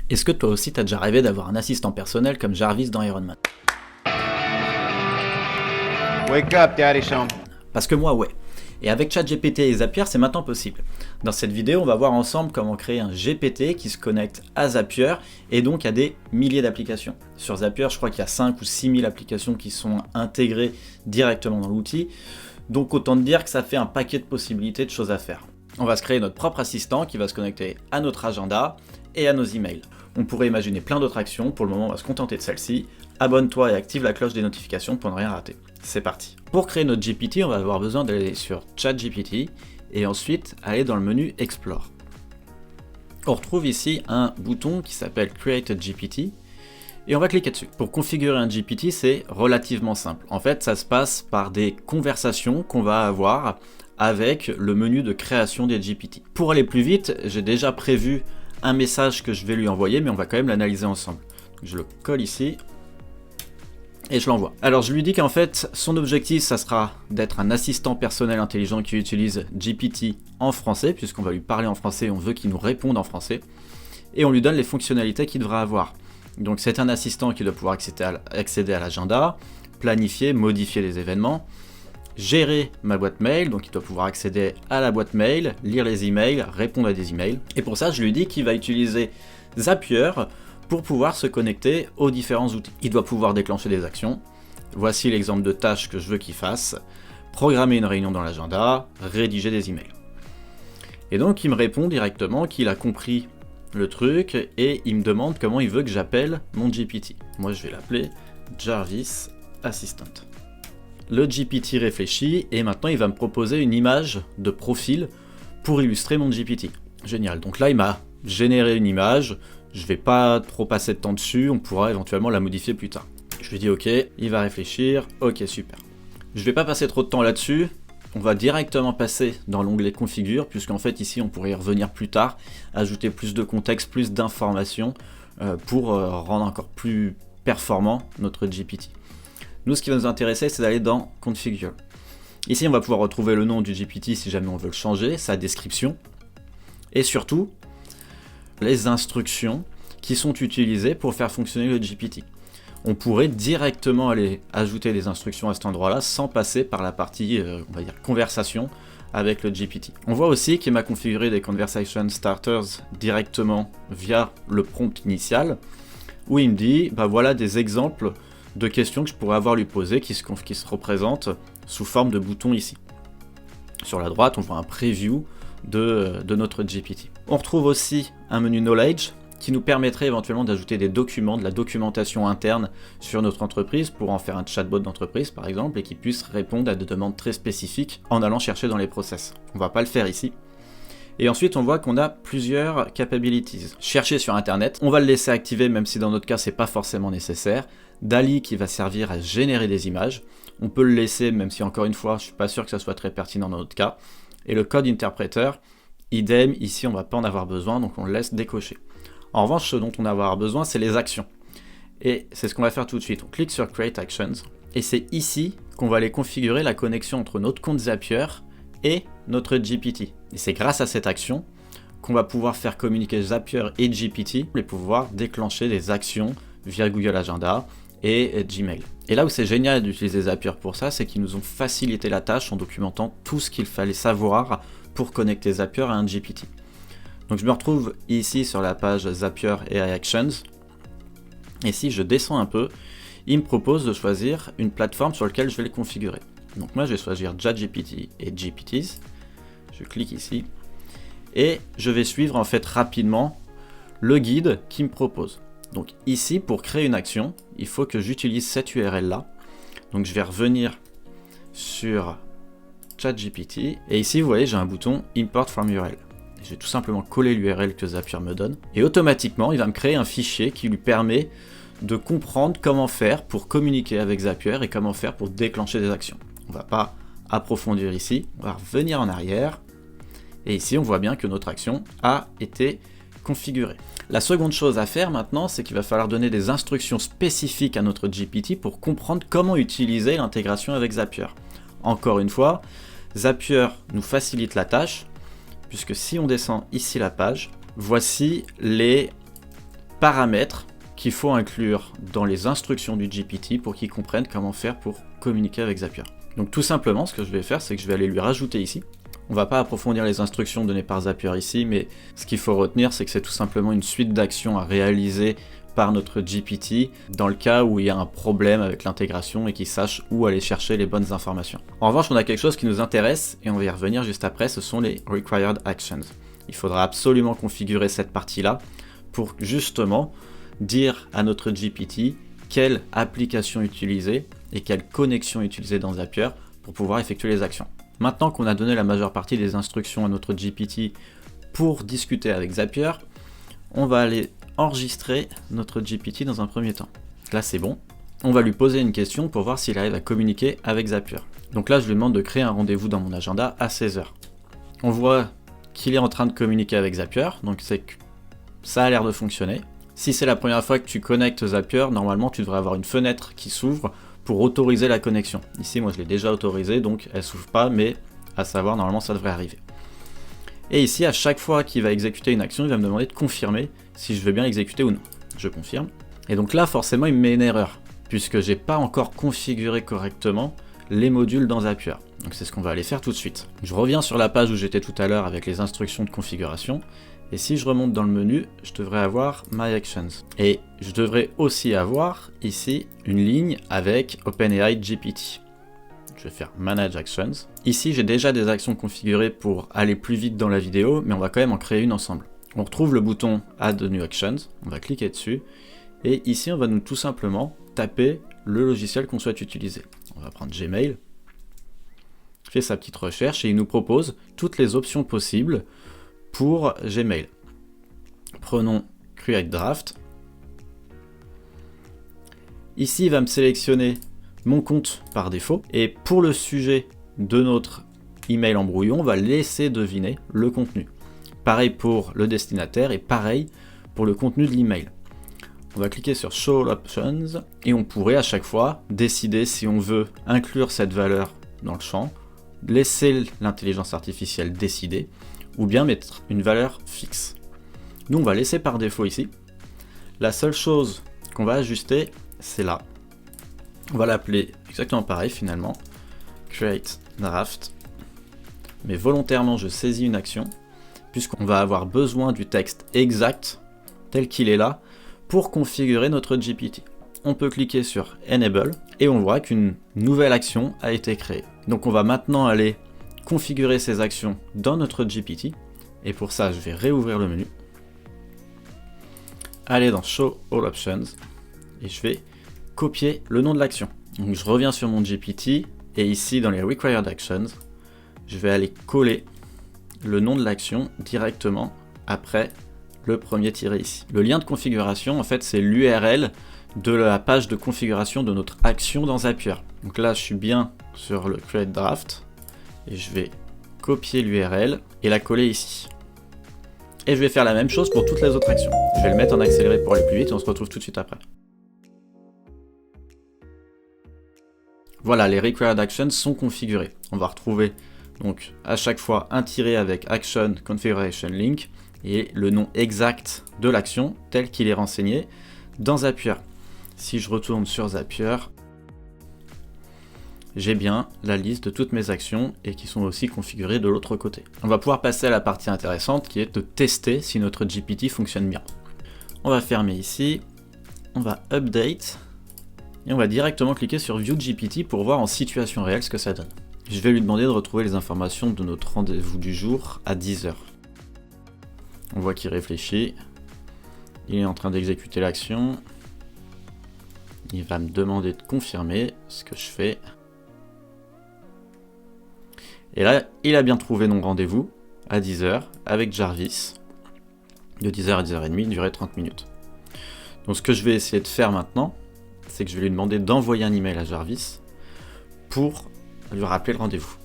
Est-ce que toi aussi t'as déjà rêvé d'avoir un assistant personnel comme Jarvis dans Iron Man? Wake up, Daddy Son. Parce que moi, ouais. Et avec ChatGPT et Zapier, c'est maintenant possible. Dans cette vidéo, on va voir ensemble comment créer un GPT qui se connecte à Zapier et donc à des milliers d'applications. Sur Zapier, je crois qu'il y a 5 ou 6 000 applications qui sont intégrées directement dans l'outil. Donc autant te dire que ça fait un paquet de possibilités de choses à faire. On va se créer notre propre assistant qui va se connecter à notre agenda et à nos emails. On pourrait imaginer plein d'autres actions, pour le moment on va se contenter de celle-ci. Abonne-toi et active la cloche des notifications pour ne rien rater. C'est parti. Pour créer notre GPT, on va avoir besoin d'aller sur ChatGPT et ensuite aller dans le menu Explore. On retrouve ici un bouton qui s'appelle Create a GPT et on va cliquer dessus. Pour configurer un GPT, c'est relativement simple. En fait, ça se passe par des conversations qu'on va avoir avec le menu de création des GPT. Pour aller plus vite, j'ai déjà prévu un message que je vais lui envoyer, mais on va quand même l'analyser ensemble. Je le colle ici et je l'envoie. Alors je lui dis qu'en fait, son objectif, ça sera d'être un assistant personnel intelligent qui utilise GPT en français, puisqu'on va lui parler en français et on veut qu'il nous réponde en français. Et on lui donne les fonctionnalités qu'il devra avoir. Donc c'est un assistant qui doit pouvoir accéder à l'agenda, planifier, modifier les événements, gérer ma boîte mail, donc il doit pouvoir accéder à la boîte mail, lire les emails, répondre à des emails. Et pour ça, je lui dis qu'il va utiliser Zapier pour pouvoir se connecter aux différents outils. Il doit pouvoir déclencher des actions. Voici l'exemple de tâches que je veux qu'il fasse. Programmer une réunion dans l'agenda, rédiger des emails. Et donc il me répond directement qu'il a compris le truc et il me demande comment il veut que j'appelle mon GPT. Moi je vais l'appeler Jarvis Assistant. Le GPT réfléchit et maintenant il va me proposer une image de profil pour illustrer mon GPT. Génial, donc là il m'a généré une image, je vais pas trop passer de temps dessus, on pourra éventuellement la modifier plus tard. Je lui dis ok, il va réfléchir, ok super. Je vais pas passer trop de temps là-dessus, on va directement passer dans l'onglet configure, puisqu'en fait ici on pourrait y revenir plus tard, ajouter plus de contexte, plus d'informations pour rendre encore plus performant notre GPT. Nous, ce qui va nous intéresser, c'est d'aller dans Configure. Ici, on va pouvoir retrouver le nom du GPT si jamais on veut le changer, sa description, et surtout, les instructions qui sont utilisées pour faire fonctionner le GPT. On pourrait directement aller ajouter des instructions à cet endroit-là sans passer par la partie, on va dire, conversation avec le GPT. On voit aussi qu'il m'a configuré des Conversation Starters directement via le prompt initial, où il me dit, bah voilà des exemples de questions que je pourrais avoir lui poser qui se représentent sous forme de boutons ici. Sur la droite, on voit un preview de notre GPT. On retrouve aussi un menu Knowledge qui nous permettrait éventuellement d'ajouter des documents, de la documentation interne sur notre entreprise pour en faire un chatbot d'entreprise par exemple et qui puisse répondre à des demandes très spécifiques en allant chercher dans les process. On va pas le faire ici. Et ensuite, on voit qu'on a plusieurs capabilities. Chercher sur Internet, on va le laisser activer même si dans notre cas, c'est pas forcément nécessaire. DALL-E qui va servir à générer des images. On peut le laisser même si encore une fois, je suis pas sûr que ça soit très pertinent dans notre cas. Et le code interpreter, idem, ici on va pas en avoir besoin, donc on le laisse décocher. En revanche, ce dont on va avoir besoin, c'est les actions. Et c'est ce qu'on va faire tout de suite. On clique sur Create Actions, et c'est ici qu'on va aller configurer la connexion entre notre compte Zapier et notre GPT. Et c'est grâce à cette action qu'on va pouvoir faire communiquer Zapier et GPT et pouvoir déclencher des actions via Google Agenda et Gmail. Et là où c'est génial d'utiliser Zapier pour ça, c'est qu'ils nous ont facilité la tâche en documentant tout ce qu'il fallait savoir pour connecter Zapier à un GPT. Donc je me retrouve ici sur la page Zapier AI Actions. Et si je descends un peu, il me propose de choisir une plateforme sur laquelle je vais les configurer. Donc moi je vais choisir ChatGPT et GPTs. Je clique ici et je vais suivre en fait rapidement le guide qu'il me propose. Donc ici pour créer une action, il faut que j'utilise cette URL là. Donc je vais revenir sur ChatGPT et ici vous voyez j'ai un bouton Import from URL. Je vais tout simplement coller l'URL que Zapier me donne et automatiquement il va me créer un fichier qui lui permet de comprendre comment faire pour communiquer avec Zapier et comment faire pour déclencher des actions. On va pas approfondir ici, on va revenir en arrière et ici on voit bien que notre action a été configurée. La seconde chose à faire maintenant, c'est qu'il va falloir donner des instructions spécifiques à notre GPT pour comprendre comment utiliser l'intégration avec Zapier. Encore une fois, Zapier nous facilite la tâche puisque si on descend ici la page, voici les paramètres qu'il faut inclure dans les instructions du GPT pour qu'il comprenne comment faire pour communiquer avec Zapier. Donc tout simplement, ce que je vais faire, c'est que je vais aller lui rajouter ici. On va pas approfondir les instructions données par Zapier ici, mais ce qu'il faut retenir, c'est que c'est tout simplement une suite d'actions à réaliser par notre GPT dans le cas où il y a un problème avec l'intégration et qu'il sache où aller chercher les bonnes informations. En revanche, on a quelque chose qui nous intéresse et on va y revenir juste après, ce sont les Required Actions. Il faudra absolument configurer cette partie-là pour justement dire à notre GPT quelle application utiliser et quelle connexion utiliser dans Zapier pour pouvoir effectuer les actions. Maintenant qu'on a donné la majeure partie des instructions à notre GPT pour discuter avec Zapier, on va aller enregistrer notre GPT dans un premier temps. Là c'est bon. On va lui poser une question pour voir s'il arrive à communiquer avec Zapier. Donc là je lui demande de créer un rendez-vous dans mon agenda à 16h. On voit qu'il est en train de communiquer avec Zapier, donc c'est que ça a l'air de fonctionner. Si c'est la première fois que tu connectes Zapier, normalement tu devrais avoir une fenêtre qui s'ouvre pour autoriser la connexion. Ici moi je l'ai déjà autorisée, donc elle s'ouvre pas, mais à savoir normalement ça devrait arriver. Et ici à chaque fois qu'il va exécuter une action, il va me demander de confirmer si je veux bien l'exécuter ou non. Je confirme. Et donc là forcément il me met une erreur, puisque j'ai pas encore configuré correctement les modules dans Zapier. Donc c'est ce qu'on va aller faire tout de suite. Je reviens sur la page où j'étais tout à l'heure avec les instructions de configuration. Et si je remonte dans le menu, je devrais avoir My Actions. Et je devrais aussi avoir ici une ligne avec OpenAI GPT. Je vais faire Manage Actions. Ici, j'ai déjà des actions configurées pour aller plus vite dans la vidéo, mais on va quand même en créer une ensemble. On retrouve le bouton Add New Actions, on va cliquer dessus, et ici, on va nous tout simplement taper le logiciel qu'on souhaite utiliser. On va prendre Gmail, fait sa petite recherche, et il nous propose toutes les options possibles pour Gmail. Prenons Create Draft. Ici, il va me sélectionner mon compte par défaut. Et pour le sujet de notre email en brouillon, on va laisser deviner le contenu. Pareil pour le destinataire et pareil pour le contenu de l'email. On va cliquer sur Show All Options et on pourrait à chaque fois décider si on veut inclure cette valeur dans le champ, laisser l'intelligence artificielle décider, ou bien mettre une valeur fixe. Nous on va laisser par défaut ici. La seule chose qu'on va ajuster, c'est là. On va l'appeler exactement pareil finalement, Create Draft. Mais volontairement je saisis une action, puisqu'on va avoir besoin du texte exact, tel qu'il est là, pour configurer notre GPT. On peut cliquer sur Enable, et on voit qu'une nouvelle action a été créée. Donc on va maintenant aller configurer ces actions dans notre GPT, et pour ça je vais réouvrir le menu, aller dans Show All Options, et je vais copier le nom de l'action. Donc je reviens sur mon GPT, et ici dans les Required Actions, je vais aller coller le nom de l'action directement après le premier tiré ici. Le lien de configuration, en fait, c'est l'URL de la page de configuration de notre action dans Zapier. Donc là, je suis bien sur le Create Draft, et je vais copier l'URL et la coller ici. Et je vais faire la même chose pour toutes les autres actions. Je vais le mettre en accéléré pour aller plus vite et on se retrouve tout de suite après. Voilà, les Required Actions sont configurées. On va retrouver donc à chaque fois un tiré avec Action Configuration Link et le nom exact de l'action tel qu'il est renseigné dans Zapier. Si je retourne sur Zapier, j'ai bien la liste de toutes mes actions et qui sont aussi configurées de l'autre côté. On va pouvoir passer à la partie intéressante qui est de tester si notre GPT fonctionne bien. On va fermer ici, on va Update et on va directement cliquer sur View GPT pour voir en situation réelle ce que ça donne. Je vais lui demander de retrouver les informations de notre rendez-vous du jour à 10h. On voit qu'il réfléchit, il est en train d'exécuter l'action, il va me demander de confirmer ce que je fais. Et là, il a bien trouvé mon rendez-vous à 10h avec Jarvis, de 10h à 10h30, durée 30 minutes. Donc ce que je vais essayer de faire maintenant, c'est que je vais lui demander d'envoyer un email à Jarvis pour lui rappeler le rendez-vous.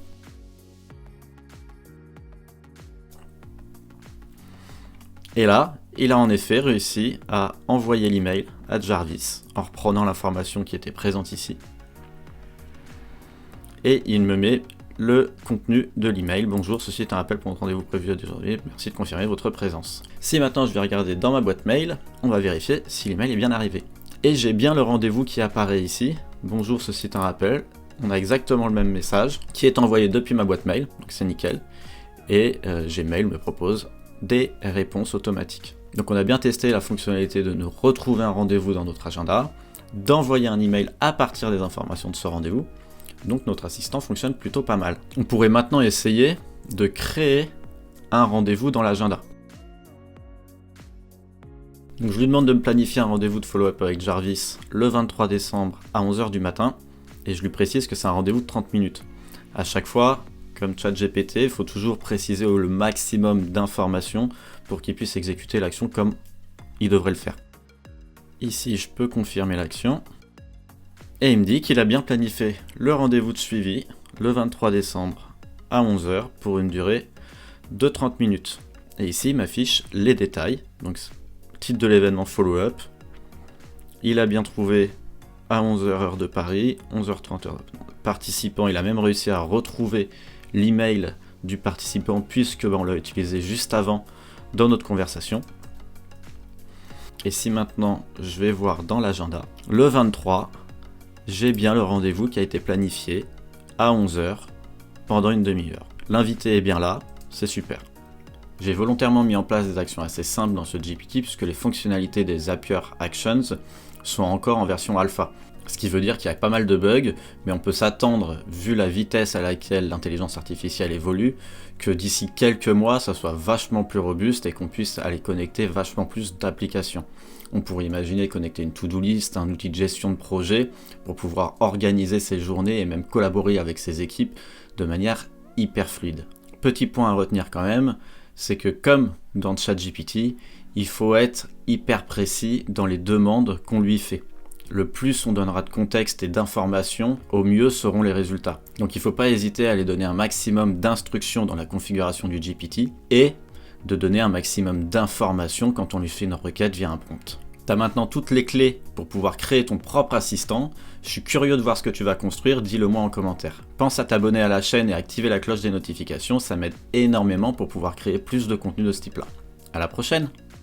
Et là, il a en effet réussi à envoyer l'email à Jarvis en reprenant l'information qui était présente ici. Et il me met le contenu de l'email. Bonjour, ceci est un appel pour notre rendez-vous prévu aujourd'hui. Merci de confirmer votre présence. Si maintenant je vais regarder dans ma boîte mail, on va vérifier si l'email est bien arrivé. Et j'ai bien le rendez-vous qui apparaît ici. Bonjour, ceci est un rappel. On a exactement le même message qui est envoyé depuis ma boîte mail, donc c'est nickel. Et Gmail me propose des réponses automatiques. Donc on a bien testé la fonctionnalité de nous retrouver un rendez-vous dans notre agenda, d'envoyer un email à partir des informations de ce rendez-vous. Donc notre assistant fonctionne plutôt pas mal. On pourrait maintenant essayer de créer un rendez-vous dans l'agenda. Donc je lui demande de me planifier un rendez-vous de follow-up avec Jarvis le 23 décembre à 11h du matin, et je lui précise que c'est un rendez-vous de 30 minutes. À chaque fois, comme ChatGPT, il faut toujours préciser le maximum d'informations pour qu'il puisse exécuter l'action comme il devrait le faire. Ici, je peux confirmer l'action. Et il me dit qu'il a bien planifié le rendez-vous de suivi le 23 décembre à 11h pour une durée de 30 minutes. Et ici, il m'affiche les détails. Donc, titre de l'événement follow-up. Il a bien trouvé à 11h heure de Paris, 11h30 heure de participant. Il a même réussi à retrouver l'email du participant puisque on l'a utilisé juste avant dans notre conversation. Et si maintenant je vais voir dans l'agenda, le 23, j'ai bien le rendez-vous qui a été planifié à 11h pendant une demi-heure. L'invité est bien là, c'est super. J'ai volontairement mis en place des actions assez simples dans ce GPT puisque les fonctionnalités des Zapier Actions sont encore en version alpha. Ce qui veut dire qu'il y a pas mal de bugs, mais on peut s'attendre, vu la vitesse à laquelle l'intelligence artificielle évolue, que d'ici quelques mois, ça soit vachement plus robuste et qu'on puisse aller connecter vachement plus d'applications. On pourrait imaginer connecter une to-do list, un outil de gestion de projet, pour pouvoir organiser ses journées et même collaborer avec ses équipes de manière hyper fluide. Petit point à retenir quand même, c'est que comme dans ChatGPT, il faut être hyper précis dans les demandes qu'on lui fait. Le plus on donnera de contexte et d'informations, au mieux seront les résultats. Donc il ne faut pas hésiter à aller donner un maximum d'instructions dans la configuration du GPT et de donner un maximum d'informations quand on lui fait une requête via un prompt. Tu as maintenant toutes les clés pour pouvoir créer ton propre assistant. Je suis curieux de voir ce que tu vas construire, dis-le moi en commentaire. Pense à t'abonner à la chaîne et activer la cloche des notifications, ça m'aide énormément pour pouvoir créer plus de contenu de ce type-là. À la prochaine!